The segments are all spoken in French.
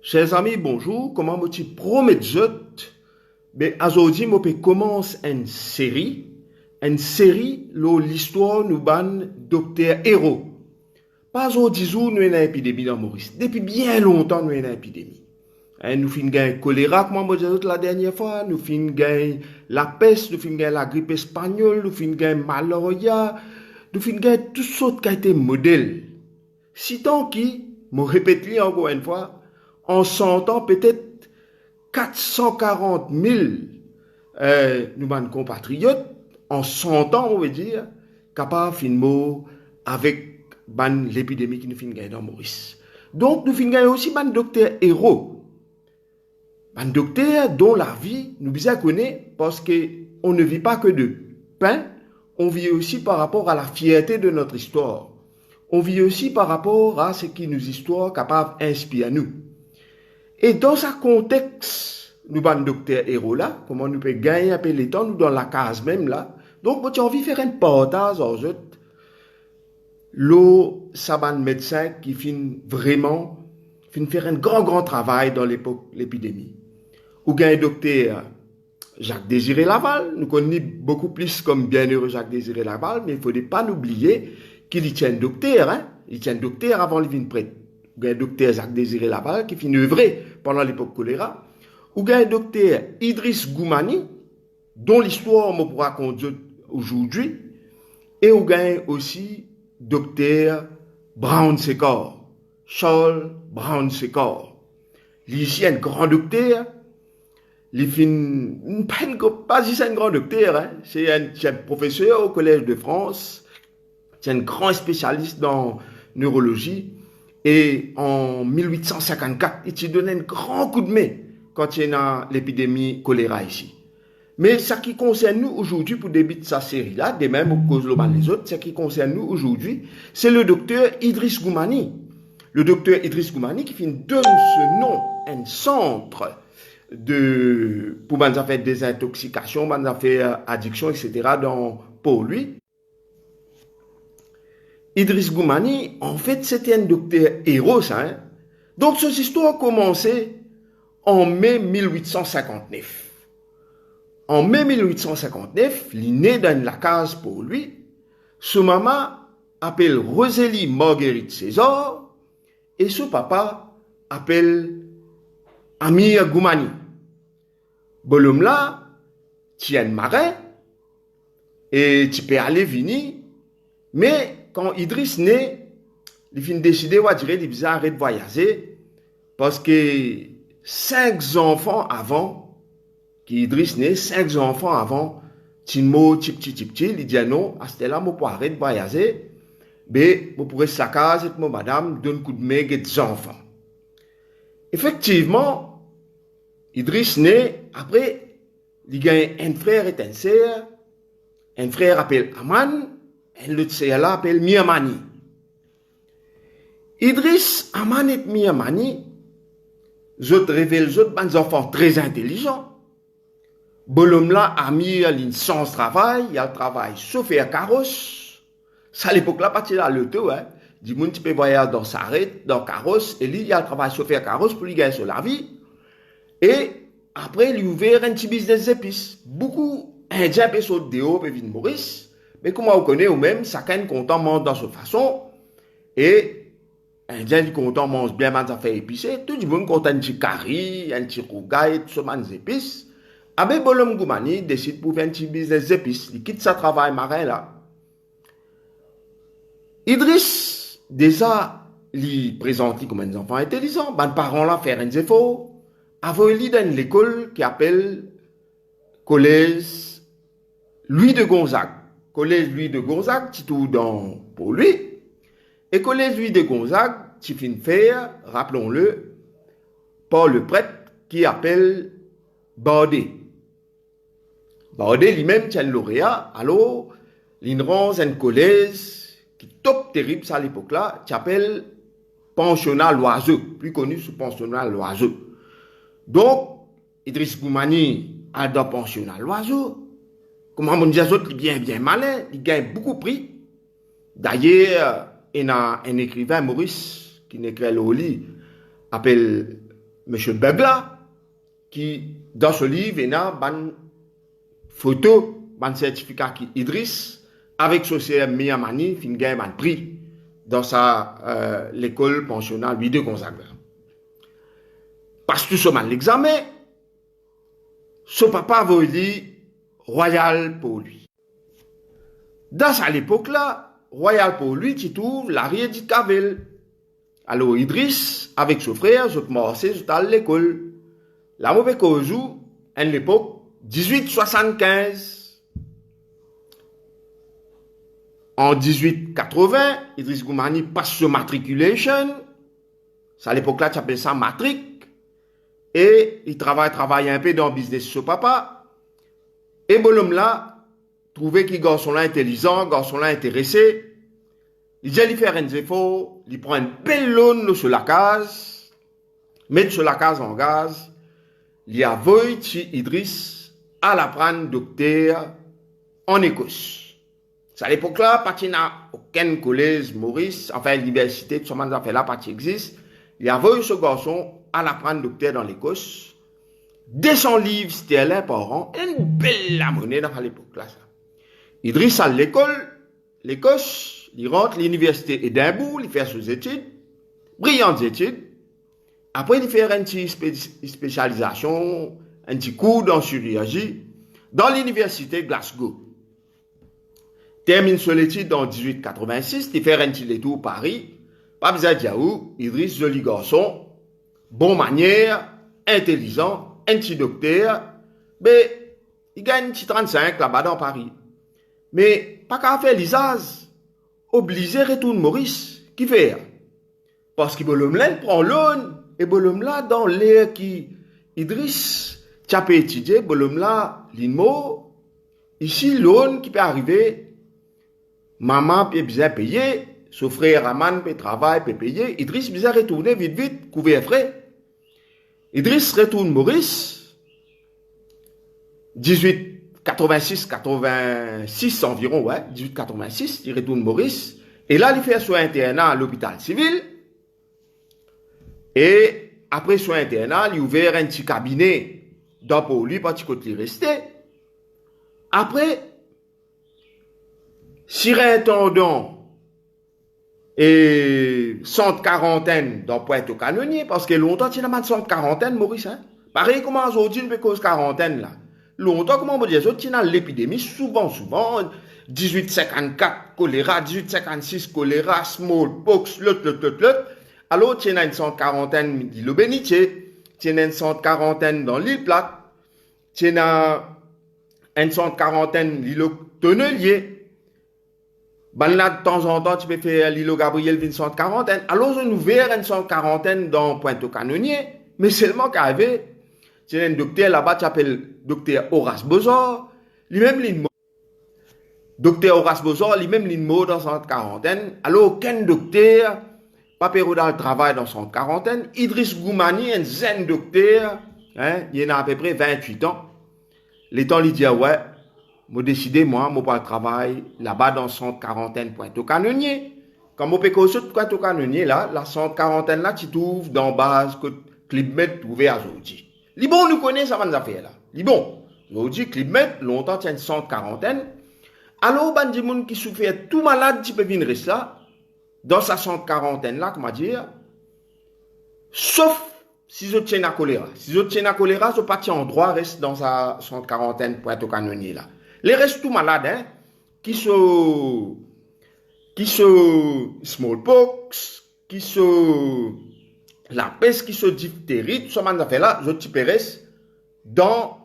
Chers amis, bonjour. Comment me tu promets ben aujourd'hui moi commence une série l'histoire nous ban docteur Héros. Pas aujourd'hui nous une épidémie dans Maurice. Depuis bien longtemps nous une épidémie. Nous fin gain choléra comme moi disais la dernière fois, nous fin gain la peste, nous fin gain la grippe espagnole, nous fin gain malaria, nous fin gain toutes sortes qui été modèles. Si tant qui, me répète encore une fois, en 100 ans, peut-être 440 000 nous compatriotes, en 100 ans, on veut dire, capables de avec l'épidémie qui nous fait gagner dans Maurice. Donc, nous finissons gagner aussi un docteur Héros. Un docteur dont la vie nous bien connaît parce qu'on ne vit pas que de pain, on vit aussi par rapport à la fierté de notre histoire. On vit aussi par rapport à ce qui nous histoire capable d'inspirer nous. Et dans ce contexte, nous avons un docteur Héros là, comment nous pouvons gagner un peu le temps, nous dans la case même là. Donc, j'ai envie de faire un partage aux autres. L'eau, ça un médecin qui finit vraiment, faire un grand travail dans l'époque de l'épidémie. Ou un docteur Jacques-Désiré Laval, nous connaissons beaucoup plus comme bienheureux Jacques-Désiré Laval, mais il ne faut pas l'oublier qu'il y tient un docteur, hein. Il tient un docteur avant de venir prêtre. Ou un docteur Jacques-Désiré Laval qui finit œuvrer pendant l'époque choléra. Ou un docteur Idriss Goumani, dont l'histoire me pourra conduire aujourd'hui. Et ou un aussi docteur Brown Sécor, Charles Brown Sécor. Ici, un grand docteur. Il fin, pas juste un grand docteur, hein. C'est un professeur au Collège de France. C'est un grand spécialiste dans neurologie. Et en 1854, il te donne un grand coup de main quand il y a l'épidémie choléra ici. Mais ce qui concerne nous aujourd'hui, pour débuter sa série-là, des mêmes aux causes les autres, ce qui concerne nous aujourd'hui, c'est le docteur Idriss Goumani. Le docteur Idriss Goumani qui donne ce nom à un centre pour faire des intoxications, faire addiction, etc. pour lui. Idriss Goumani, en fait, c'était un docteur Héros, ça, hein? Donc, cette histoire a commencé en mai 1859. En mai 1859, il est né dans la case pour lui. Son maman appelle Rosélie Marguerite César et son papa appelle Amir Goumani. Bolum là, tu as un marin et tu peux aller venir, mais quand Idriss naît, il fin décidé de arrêter de voyager parce que 5 enfants avant, qu'Idriss naît, 5 enfants avant, Timo, il dit non, à ce là, je peux arrêter de voyager, mais je pourrais sa case, et madame, donne coup de main et des enfants. Effectivement, Idriss naît, après, il a un frère et une sœur, un frère appelle Aman, et l'autre sœur là appelle Miamani. Idriss, Aman et Miamani, ils révèlent des enfants très intelligents. Bolom là, Amir, il a une sens travail, il a travail chauffeur carrosse. Ça, à l'époque là, parti là, l'auto, hein. Du monde, tu peux voyager dans sa rette, dans carrosse, et lui, il a travail chauffeur carrosse pour lui gagner sur la vie. Et après, il a ouvert un petit business d'épices. Beaucoup d'Indiens peuvent sauter dehors, peuvent venir Maurice. Mais comme on connaît, ou même, chacun content mange dans sa façon. Et Indien du content mange bien des affaires épicées. Tout le monde content un petit curry, un petit rougail, tout ça, des épices. Abbé Bolom Goumani décide pour faire un petit business d'épices. Il quitte sa travail marin là. Idriss, déjà, il présente comme un enfant intelligent. Ben, parents là faire un effort. Avant, il dans l'école qui appelle Collège Louis de Gonzague. Collège Louis de Gonzague, tu tout dans pour lui. Et Collège Louis de Gonzague, tu finis faire, rappelons-le, par le prêtre qui appelle Baudet. Baudet lui-même tient le lauréat, alors, il rend un collège qui est top terrible à l'époque là, qui s'appelle Pensionnat Loiseau, plus connu sous Pensionnat Loiseau. Donc, Idriss Goumani a dans Pensionnat Loiseau. Comment on dit, il est bien malin, il gagne beaucoup de prix. D'ailleurs, il y a un écrivain, Maurice, qui écrit au lit, appelle M. Begla, qui, dans ce livre, il y a une photo, un certificat qui Idriss, avec ce CM Miamani, fin gagne un prix dans l'école pensionnat Louis de Gonzaga. Parce que ce man l'examen, son papa avait dit royal pour lui. Dans cette époque-là, royal pour lui, tu trouves l'arrière du Cavel. Alors Idriss, avec son frère, je commençais à l'école. La mauvaise cause, à l'époque, 1875. En 1880, Idriss Goumani passe sur matriculation. C'est à l'époque-là, tu appelles ça matric. Et il travaille un peu dans le business de son papa. Et bon là, trouvé qu'il garçon-là intelligent, garçon-là intéressé. Il dit lui faire un effort, il prend une belle loan sur la case, met sur la case en gaz. Il a voulu Idriss à la prendre docteur en Écosse. C'est à l'époque-là, il n'y a aucun collège, Maurice, enfin, l'université, tout ce monde a fait là, pas existe. Il a voulu ce garçon à la prendre docteur dans l'Écosse. 200 livres sterling par an, une belle la monnaie dans l'époque-là. Idriss à l'école, l'Écosse, il rentre à l'université Édimbourg, il fait ses études, brillantes études. Après, il fait une petite spécialisation, un petit cours en chirurgie dans l'université Glasgow. Termine son étude en 1886, il fait un petit détour Paris. Pas besoin de dire où, Idriss, joli garçon, bon manière, intelligent, un petit docteur. Mais il gagne un petit 35 là-bas dans Paris. Mais pas qu'à faire l'isaz, obligé retourne Maurice, qui fait? Parce que Bolomla prend l'aune, et Bolomla dans l'air qui Idriss, tu as pu étudier, Bolomla, l'INMO, ici l'aune qui peut arriver, maman peut bien payer, son frère Aman peut travailler, peut payer, Idriss peut retourner vite, couvert frais. Idriss retourne Maurice, 1886 environ, ouais, 1886, il retourne Maurice, et là, il fait son internat à l'hôpital civil, et après son internat, il ouvert un petit cabinet dans pour lui, parce qu'il est resté. Après, surintendant et centre quarantaine dans Pointe-au-Canonnier, parce que longtemps, il y a un centre quarantaine, Maurice, hein. Pareil comme aujourd'hui, une cause quarantaine, là. Longtemps, comment on dit, il y a l'épidémie, souvent, 1854, choléra, 1856, choléra, smallpox, l'autre. Alors, il y a une centre quarantaine, l'île Bénitier, il y a une centre quarantaine dans l'île Plate, il y a une centre quarantaine, l'île Tonnelier. Ben là, de temps en temps, tu peux faire l'île Gabriel d'une centre quarantaine. Alors, on ouvert une centre quarantaine dans Pointe-au-Canonnier, mais seulement qu'il y avait, il y a un docteur là-bas qui s'appelle docteur Horace Bozor, lui-même l'INMO. Docteur Horace Bozor, lui-même l'INMO dans centre quarantaine. Alors, aucun docteur, pas perdu dans le travail dans centre quarantaine. Idriss Goumani, un zen docteur, hein, il y en a à peu près 28 ans. Les temps, il dit, ouais, je décidé, moi pas travail là-bas dans centre quarantaine Pointe-au-Canonnier. Quand je peux Pointe-au-Canonnier, là, la centre quarantaine, là, tu trouves dans base que Clipmet trouvé à Zodi. Libon nous connaît ça, van affaires là. Libon, Zodi, Clipmet, longtemps, il y a une centre quarantaine. Alors, ben, des gens qui souffrent tout malade, tu peux venir rester là, dans sa centre quarantaine là, comment dire, sauf si je tiens à choléra. Si je tiens à choléra, je parti en droit, reste dans sa centre quarantaine Pointe-au-Canonnier là. Les restes tout malades, hein, qui sont smallpox, qui sont la peste, qui sont diphtérie, tout ça, man, fait là, je type reste dans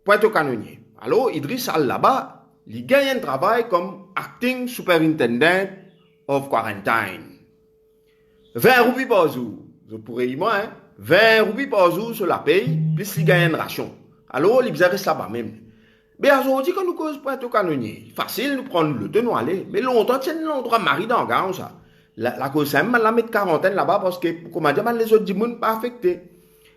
Pointe-au-Canonnier. Alors, Idriss Al là-bas, il gagne un travail comme acting superintendent of quarantine. 20 roupies par jour. Je pourrais y moi, hein. 20 roupies par jour sur la paye, plus il gagne une ration. Alors, il reste là-bas même. Mais aujourd'hui, quand nous causons Pointe-au-Canonnier, facile de prendre le temps aller. Mais longtemps, c'est un endroit mari dans le gars, ça. La cause, c'est la mettre quarantaine là-bas parce que, comment dire, les autres ne sont pas affectés.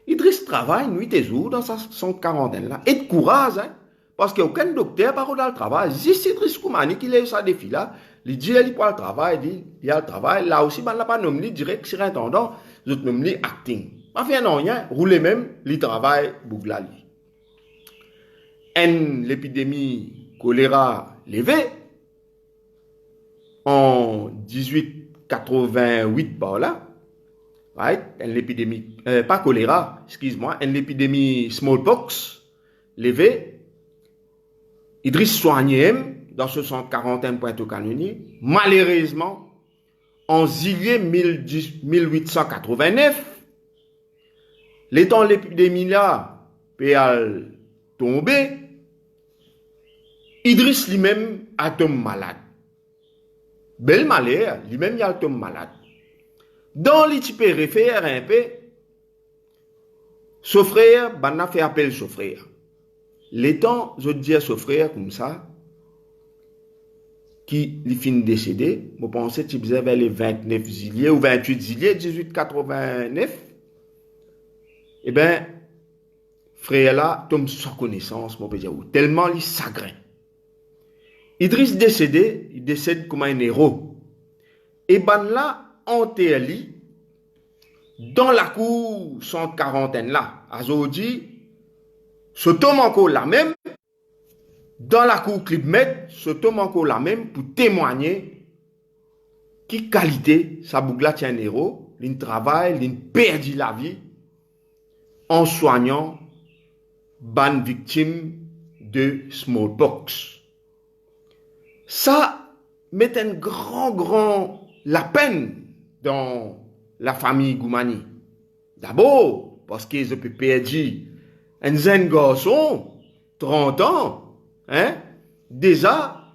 Idriss travaille nuit et jour dans son quarantaine là. Et de courage, hein. Parce qu'il n'y a aucun docteur par dans le travail. Juste Idriss Goumani qui a eu ça défi là. Il dit, il a le travail, il y a le travail. Là aussi, il n'a pas nommé direct surintendant, il a nommé acting. Pas fait non rien, rouler même, li travail bouglali. En l'épidémie choléra levée en 1888 par là, right? L'épidémie, pas choléra, excuse-moi, l'épidémie smallpox levée, Idriss soignait dans ce 140e Pointe-au-Canonnier. Malheureusement, en juillet 1889, l'étant l'épidémie là, peut tomber, Idriss lui-même a tombé malade. Bel malheur, lui-même il a tombé malade. Dans les types réfère un peu, son frère, ben a fait appel son frère. L'étant, je dis à son frère comme ça, qui lui finit décédé, je pensais qu'il faisait vers les 29 juillet ou 28 juillet 1889. Eh bien, frère là tombe sans connaissance, je peux dire, tellement il chagrin. Idriss décédé, il décède comme un héros. Et ben là, enterré dans la cour 140 là, Azodi, ce tombe encore là même, dans la cour Clipmet, ce tombe encore là même pour témoigner qui qualité sa bougla tient un héros, il travaille, il perdit la vie en soignant ban victime de smallpox. Ça met un grand la peine dans la famille Goumani. D'abord, parce qu'ils ont perdu un jeune garçon, 30 ans, hein, déjà,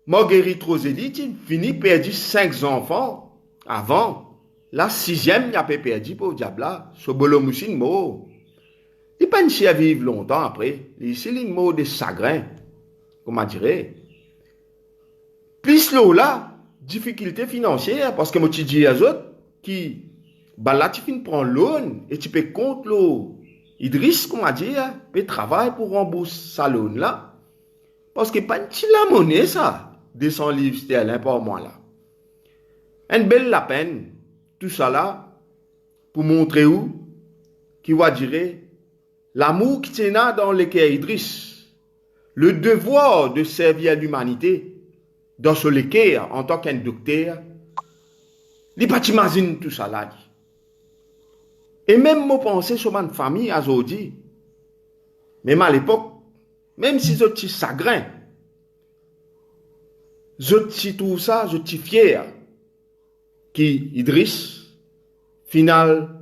Marguerite Roseli finit perdu 5 enfants avant. La 6e, il a perdu pour Diabla, ce bolo moussine mot. Il n'a pas à vivre longtemps après. C'est une mot de chagrin, comment dirait. Plus là, difficulté financière, parce que moi, tu dis à eux qui, bah là, tu finis prendre l'eau et tu peux compte l'eau. Idriss, comment dire, peut travailler pour rembourser sa loan là. Parce que pas la monnaie, ça, 200 livres sterling par mois là. Une belle la peine, tout ça là, pour montrer où, qui va dire, l'amour qui tient dans le cœur Idriss, le devoir de servir à l'humanité, dans ce cœur, en tant qu'un docteur, il ne pas t'imaginer tout ça là. Et même moi penser sur ma famille à aujourd'hui, même à l'époque, même si je suis chagrin, je suis tout ça, je suis fier qui Idriss, final,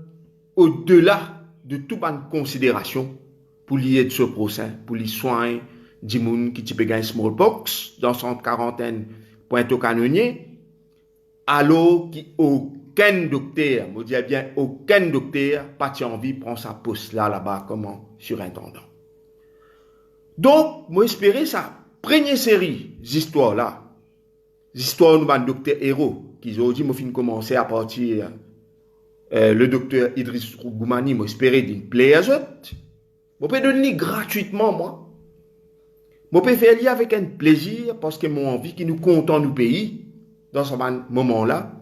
au-delà de toute bonne considération pour lier de ce procès, pour les soins du monde qui peut gagner smallpox dans son quarantaine Pointe-au-Canonnier, alors qu'aucun docteur, je dis bien aucun docteur, pas envie prend sa poste là-bas comme surintendant. Donc, moi espérer ça, première série d'histoires là, l'histoire de docteur héros, qui aujourd'hui m'a fin commencer à partir le docteur Idriss Goumani, m'a espéré d'une plaie à eux. Je peux donner gratuitement, moi. Je peux faire lire avec un plaisir, parce que mon envie qui nous content nous pays, dans ce moment-là.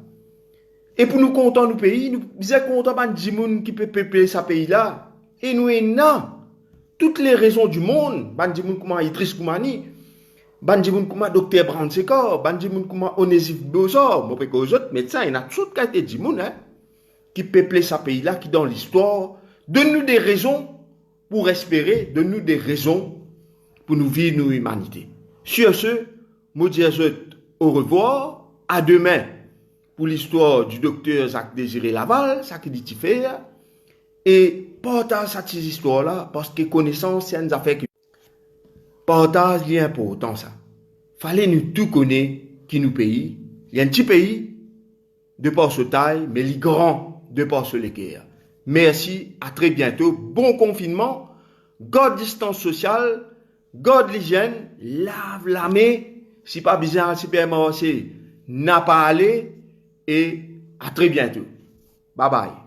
Et pour nous content nous pays, nous sommes contents de gens qui peut peupler ce pays-là. Et nous avons toutes les raisons du monde, ban gens comme Idriss Goumani, ban gens comme docteur Bransekor, ban gens comme Onésif Bozor, moi que aux autres médecins, il y a toutes qualité de gens qui peuplent ce pays-là, qui dans l'histoire, donne-nous des raisons pour espérer, donne-nous des raisons pour nous vivre nos humanités. Sur ce, je dis au revoir, à demain pour l'histoire du docteur Jacques Désiré Laval, ça qui dit faire, et partage cette histoire-là, parce que connaissance, c'est une affaire qui partage l'important ça. Fallait nous tout connaître qui nous pays. Il y a un petit pays de par ce taille, mais les grands de par ce l'équerre. Merci, à très bientôt. Bon confinement, garde distance sociale, garde l'hygiène, lave la main. Si pas besoin à supermarché, n'a pas aller et à très bientôt. Bye bye.